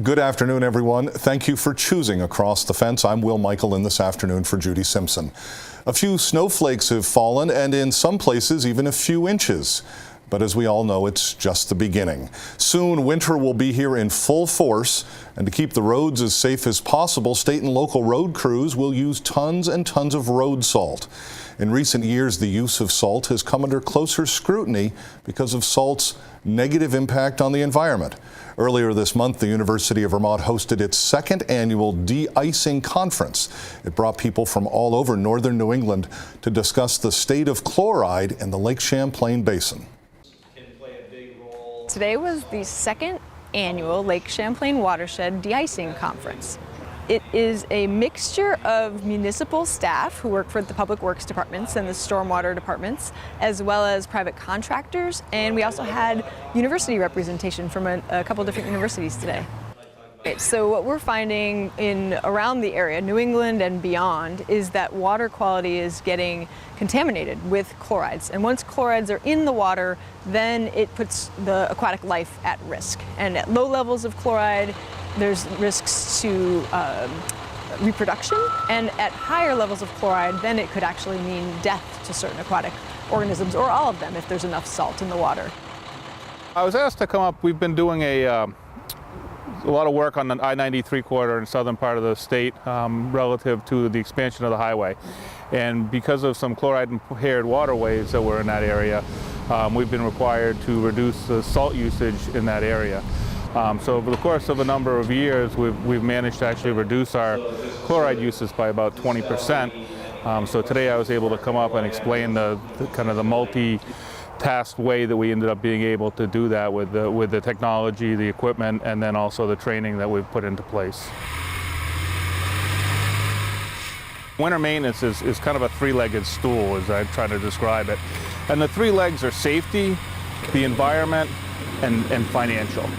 Good afternoon, everyone. Thank you for choosing Across the Fence. I'm Will Michael in this afternoon for Judy Simpson. A few snowflakes have fallen, and in some places even a few inches. But as we all know, it's just the beginning. Soon, winter will be here in full force, and to keep the roads as safe as possible, state and local road crews will use tons and tons of road salt. In recent years, the use of salt has come under closer scrutiny because of salt's negative impact on the environment. Earlier this month, the University of Vermont hosted its second annual Deicing Conference. It brought people from all over northern New England to discuss the state of chloride in the Lake Champlain Basin. Today was the second annual Lake Champlain Watershed De-icing Conference. It is a mixture of municipal staff who work for the public works departments and the stormwater departments, as well as private contractors, and we also had university representation from a couple different universities today. So what we're finding around the area, New England and beyond, is that water quality is getting contaminated with chlorides. And once chlorides are in the water, then it puts the aquatic life at risk. And at low levels of chloride, there's risks to reproduction. And at higher levels of chloride, then it could actually mean death to certain aquatic organisms, or all of them if there's enough salt in the water. I was asked to come up. We've been doing a lot of work on the I-90 three-quarter in southern part of the state relative to the expansion of the highway. And because of some chloride-impaired waterways that were in that area, we've been required to reduce the salt usage in that area. So over the course of a number of years, we've managed to actually reduce our chloride uses by about 20%. So today I was able to come up and explain the kind of the multi-tasked way that we ended up being able to do that with the technology, the equipment, and then also the training that we've put into place. Winter maintenance is kind of a three-legged stool, as I try to describe it. And the three legs are safety, the environment, and financial.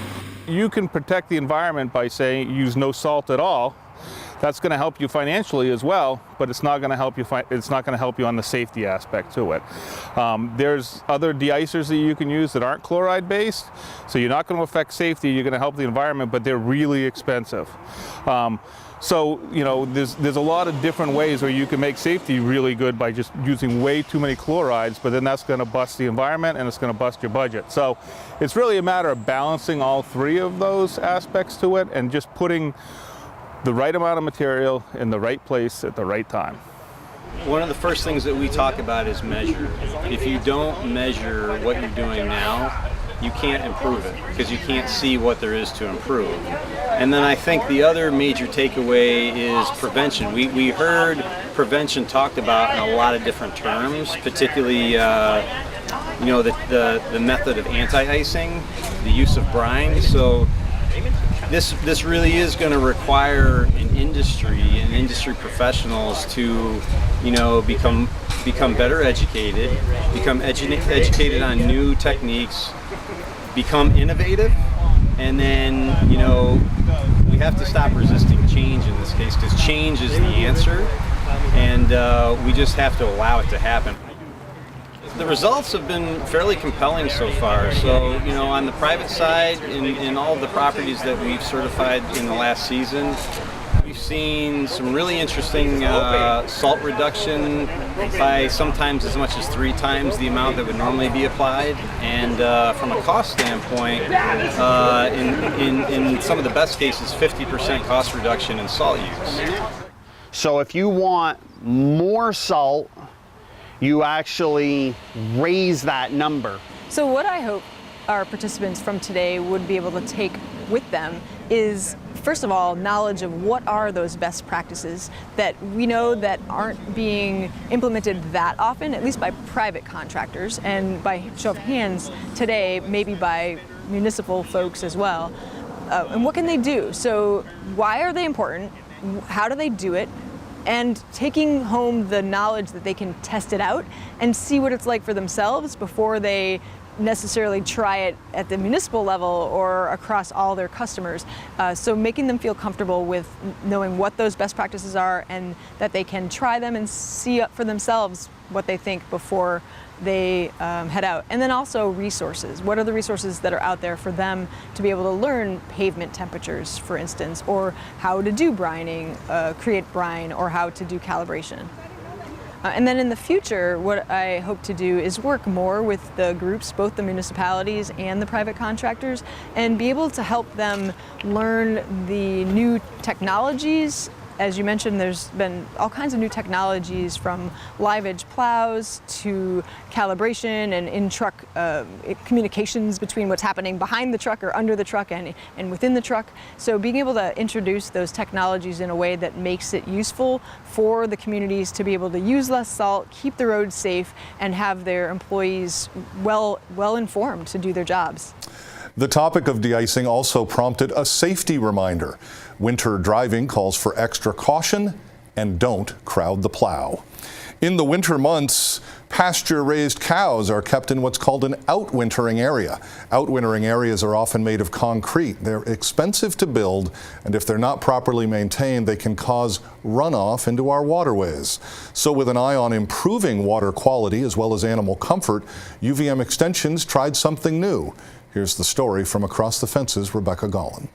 You can protect the environment by saying use no salt at all. That's going to help you financially as well, but it's not going to help you. It's not going to help you on the safety aspect to it. There's other de-icers that you can use that aren't chloride-based, so you're not going to affect safety. You're going to help the environment, but they're really expensive. So you know, there's a lot of different ways where you can make safety really good by just using way too many chlorides, but then that's going to bust the environment and it's going to bust your budget. So it's really a matter of balancing all three of those aspects to it and just putting the right amount of material in the right place at the right time. One of the first things that we talk about is measure. If you don't measure what you're doing now, you can't improve it because you can't see what there is to improve. And then I think the other major takeaway is prevention. We heard prevention talked about in a lot of different terms, particularly you know, the method of anti-icing, the use of brine. So this really is going to require an industry and industry professionals to, you know, become better educated, become educated on new techniques, become innovative, and then, you know, we have to stop resisting change in this case, because change is the answer, and we just have to allow it to happen. The results have been fairly compelling so far. So, you know, on the private side, in all of the properties that we've certified in the last season, we've seen some really interesting salt reduction by sometimes as much as 3 times the amount that would normally be applied. And from a cost standpoint, in some of the best cases, 50% cost reduction in salt use. So if you want more salt, you actually raise that number. So what I hope our participants from today would be able to take with them is, first of all, knowledge of what are those best practices that we know that aren't being implemented that often, at least by private contractors, and by show of hands today, maybe by municipal folks as well. And what can they do? So why are they important? How do they do it? and taking home the knowledge that they can test it out and see what it's like for themselves before they necessarily try it at the municipal level or across all their customers. So making them feel comfortable with knowing what those best practices are and that they can try them and see for themselves what they think before they head out. And then also resources. What are the resources that are out there for them to be able to learn pavement temperatures, for instance, or how to do brining, create brine, or how to do calibration. And then in the future, what I hope to do is work more with the groups, both the municipalities and the private contractors, and be able to help them learn the new technologies. As you mentioned, there's been all kinds of new technologies, from live edge plows to calibration and in-truck communications between what's happening behind the truck or under the truck and within the truck. So being able to introduce those technologies in a way that makes it useful for the communities to be able to use less salt, keep the roads safe, and have their employees well informed to do their jobs. The topic of de-icing also prompted a safety reminder. Winter driving calls for extra caution and don't crowd the plow. In the winter months, pasture-raised cows are kept in what's called an outwintering area. Outwintering areas are often made of concrete. They're expensive to build, and if they're not properly maintained, they can cause runoff into our waterways. So with an eye on improving water quality as well as animal comfort, UVM Extensions tried something new. Here's the story from Across the Fence's Rebecca Gollin.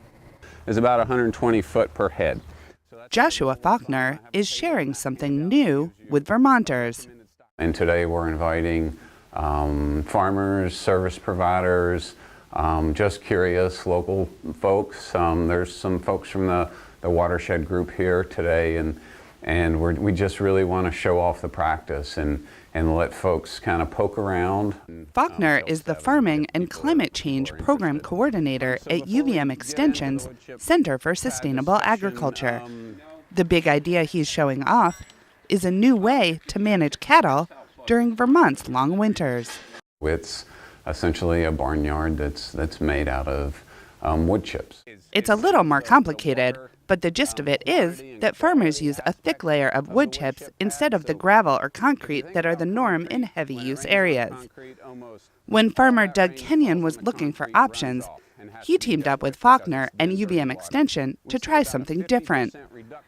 Is about 120 foot per head. Joshua Faulkner is sharing something new with Vermonters. And today we're inviting farmers, service providers, just curious local folks. There's some folks from the watershed group here today, and we just really want to show off the practice and let folks kind of poke around. Faulkner is the Farming and Climate Change Program Coordinator at UVM Extension's Center for Sustainable Agriculture. The big idea he's showing off is a new way to manage cattle during Vermont's long winters. It's essentially a barnyard that's made out of wood chips. It's a little more complicated, but the gist of it is that farmers use a thick layer of wood chips instead of the gravel or concrete that are the norm in heavy-use areas. When farmer Doug Kenyon was looking for options, he teamed up with Faulkner and UVM Extension to try something different.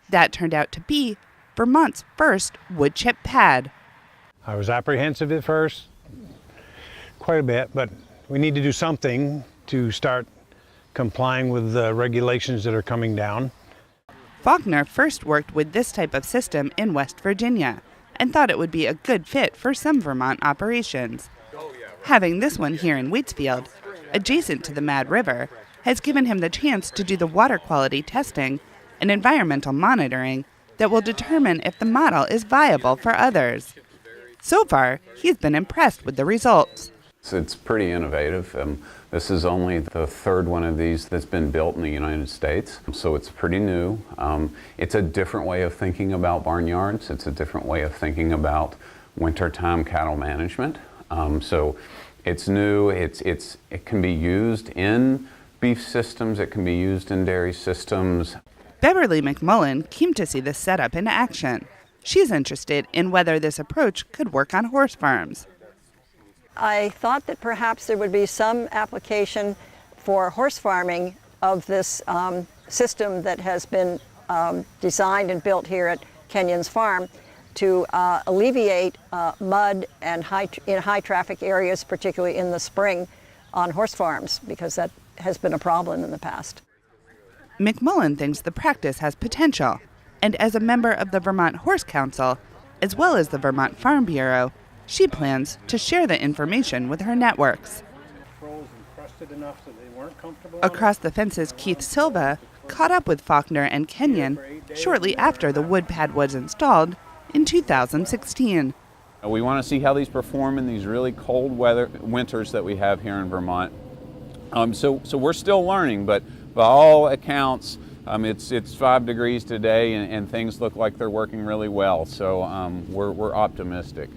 That turned out to be Vermont's first wood chip pad. I was apprehensive at first, quite a bit, but we need to do something to start complying with the regulations that are coming down. Faulkner first worked with this type of system in West Virginia and thought it would be a good fit for some Vermont operations. Having this one here in Waitsfield, adjacent to the Mad River, has given him the chance to do the water quality testing and environmental monitoring that will determine if the model is viable for others. So far, he's been impressed with the results. It's pretty innovative. This is only the third one of these that's been built in the United States, so it's pretty new. It's a different way of thinking about barnyards. It's a different way of thinking about wintertime cattle management. So it's new. It can be used in beef systems. It can be used in dairy systems. Beverly McMullen came to see this setup in action. She's interested in whether this approach could work on horse farms. I thought that perhaps there would be some application for horse farming of this system that has been designed and built here at Kenyon's farm to alleviate mud and in high traffic areas, particularly in the spring, on horse farms, because that has been a problem in the past. McMullen thinks the practice has potential, and as a member of the Vermont Horse Council, as well as the Vermont Farm Bureau, she plans to share the information with her networks. Across the Fence's Keith Silva caught up with Faulkner and Kenyon shortly after the wood pad was installed in 2016. We want to see how these perform in these really cold winters that we have here in Vermont. So we're still learning, but by all accounts, it's 5 degrees today, and things look like they're working really well. So we're optimistic.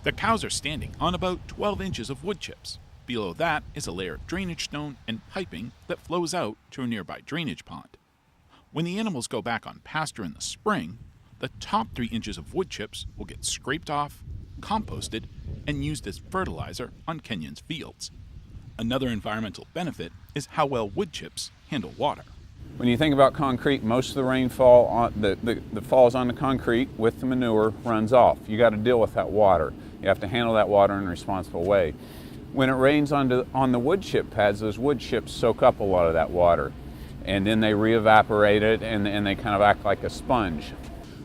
The cows are standing on about 12 inches of wood chips. Below that is a layer of drainage stone and piping that flows out to a nearby drainage pond. When the animals go back on pasture in the spring, the top 3 inches of wood chips will get scraped off, composted, and used as fertilizer on Kenyon's fields. Another environmental benefit is how well wood chips handle water. When you think about concrete, most of the rainfall that falls on the concrete with the manure runs off. You got to deal with that water. You have to handle that water in a responsible way. When it rains on the wood chip pads, those wood chips soak up a lot of that water, and then they re-evaporate it, and they kind of act like a sponge.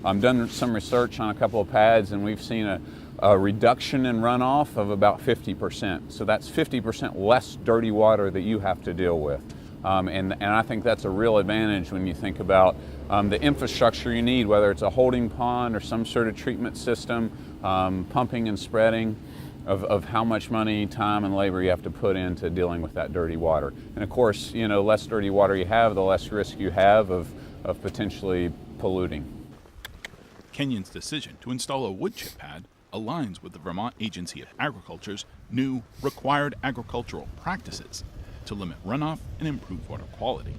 I've done some research on a couple of pads, and we've seen a reduction in runoff of about 50%. So that's 50% less dirty water that you have to deal with. And I think that's a real advantage when you think about the infrastructure you need, whether it's a holding pond or some sort of treatment system, pumping and spreading, of how much money, time, and labor you have to put into dealing with that dirty water. And of course, less dirty water you have, the less risk you have of potentially polluting. Kenyon's decision to install a wood chip pad aligns with the Vermont Agency of Agriculture's new required agricultural practices to limit runoff and improve water quality.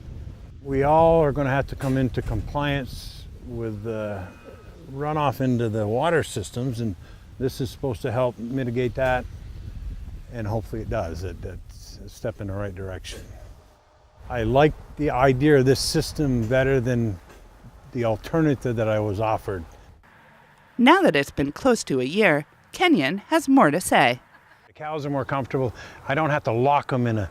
We all are going to have to come into compliance with runoff into the water systems, and this is supposed to help mitigate that, and hopefully it does. It's a step in the right direction. I like the idea of this system better than the alternative that I was offered. Now that it's been close to a year, Kenyon has more to say. The cows are more comfortable. I don't have to lock them in a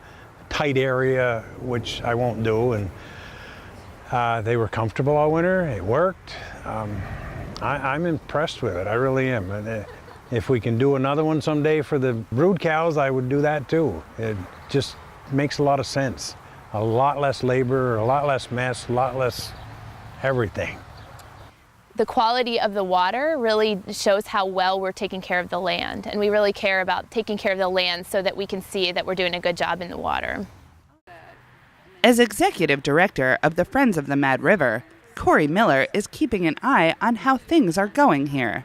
tight area, which I won't do, and they were comfortable all winter. It worked. I'm impressed with it. I really am. If we can do another one someday for the brood cows, I would do that too. It just makes a lot of sense. A lot less labor, a lot less mess, a lot less everything. The quality of the water really shows how well we're taking care of the land, and we really care about taking care of the land so that we can see that we're doing a good job in the water. As executive director of the Friends of the Mad River, Corey Miller is keeping an eye on how things are going here.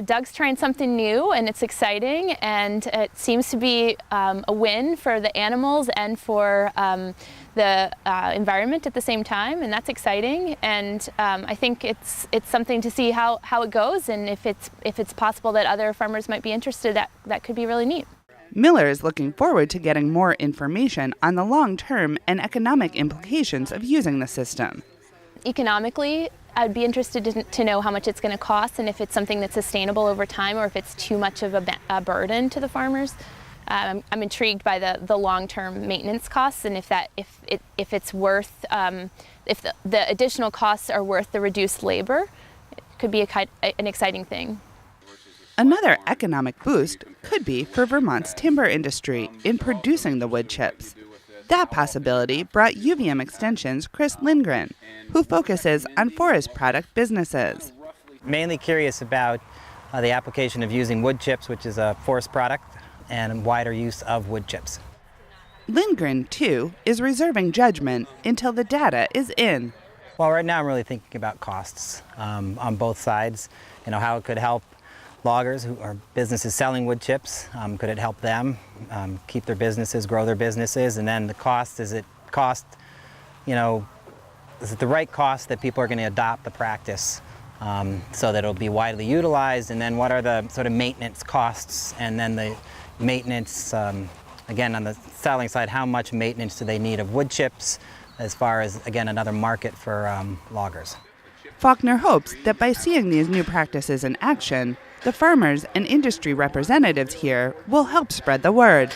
Doug's trying something new, and it's exciting, and it seems to be a win for the animals and for the environment at the same time, and that's exciting. And I think it's something to see how it goes, and if it's possible that other farmers might be interested, that could be really neat. Miller is looking forward to getting more information on the long-term and economic implications of using the system. Economically, I'd be interested to know how much it's going to cost, and if it's something that's sustainable over time, or if it's too much of a burden to the farmers. I'm intrigued by the long-term maintenance costs, and if it's worth, if the additional costs are worth the reduced labor, it could be an exciting thing. Another economic boost could be for Vermont's timber industry in producing the wood chips. That possibility brought UVM Extension's Chris Lindgren, who focuses on forest product businesses. Mainly curious about the application of using wood chips, which is a forest product, and wider use of wood chips. Lindgren, too, is reserving judgment until the data is in. Well, right now I'm really thinking about costs on both sides. How it could help loggers who are businesses selling wood chips. Could it help them keep their businesses, grow their businesses? And then the cost, is it the right cost that people are going to adopt the practice so that it'll be widely utilized? And then what are the sort of maintenance costs? And then the maintenance, again, on the selling side, how much maintenance do they need of wood chips as far as, again, another market for loggers? Faulkner hopes that by seeing these new practices in action, the farmers and industry representatives here will help spread the word.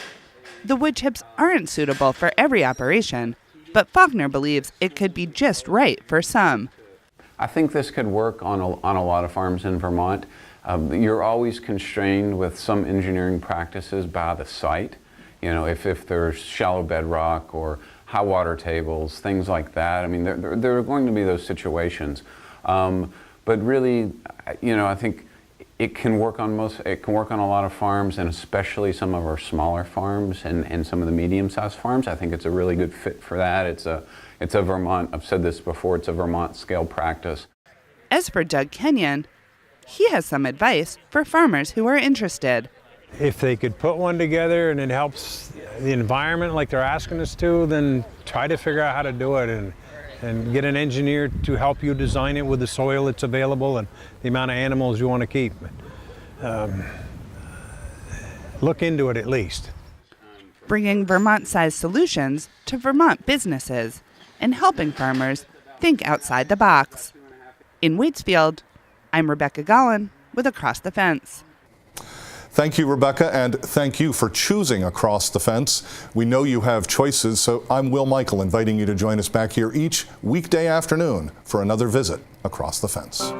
The wood chips aren't suitable for every operation, but Faulkner believes it could be just right for some. I think this could work on a lot of farms in Vermont. You're always constrained with some engineering practices by the site. If there's shallow bedrock or high water tables, things like that. I mean, there are going to be those situations. But really, I think it can work on a lot of farms, and especially some of our smaller farms and some of the medium-sized farms. I think it's a really good fit for that. It's a Vermont, I've said this before, it's a Vermont scale practice. As for Doug Kenyon, he has some advice for farmers who are interested. If they could put one together and it helps the environment like they're asking us to, then try to figure out how to do it. and get an engineer to help you design it with the soil that's available and the amount of animals you want to keep. Look into it at least. Bringing Vermont-sized solutions to Vermont businesses and helping farmers think outside the box. In Waitsfield, I'm Rebecca Gollin with Across the Fence. Thank you, Rebecca, and thank you for choosing Across the Fence. We know you have choices, so I'm Will Michael, inviting you to join us back here each weekday afternoon for another visit Across the Fence.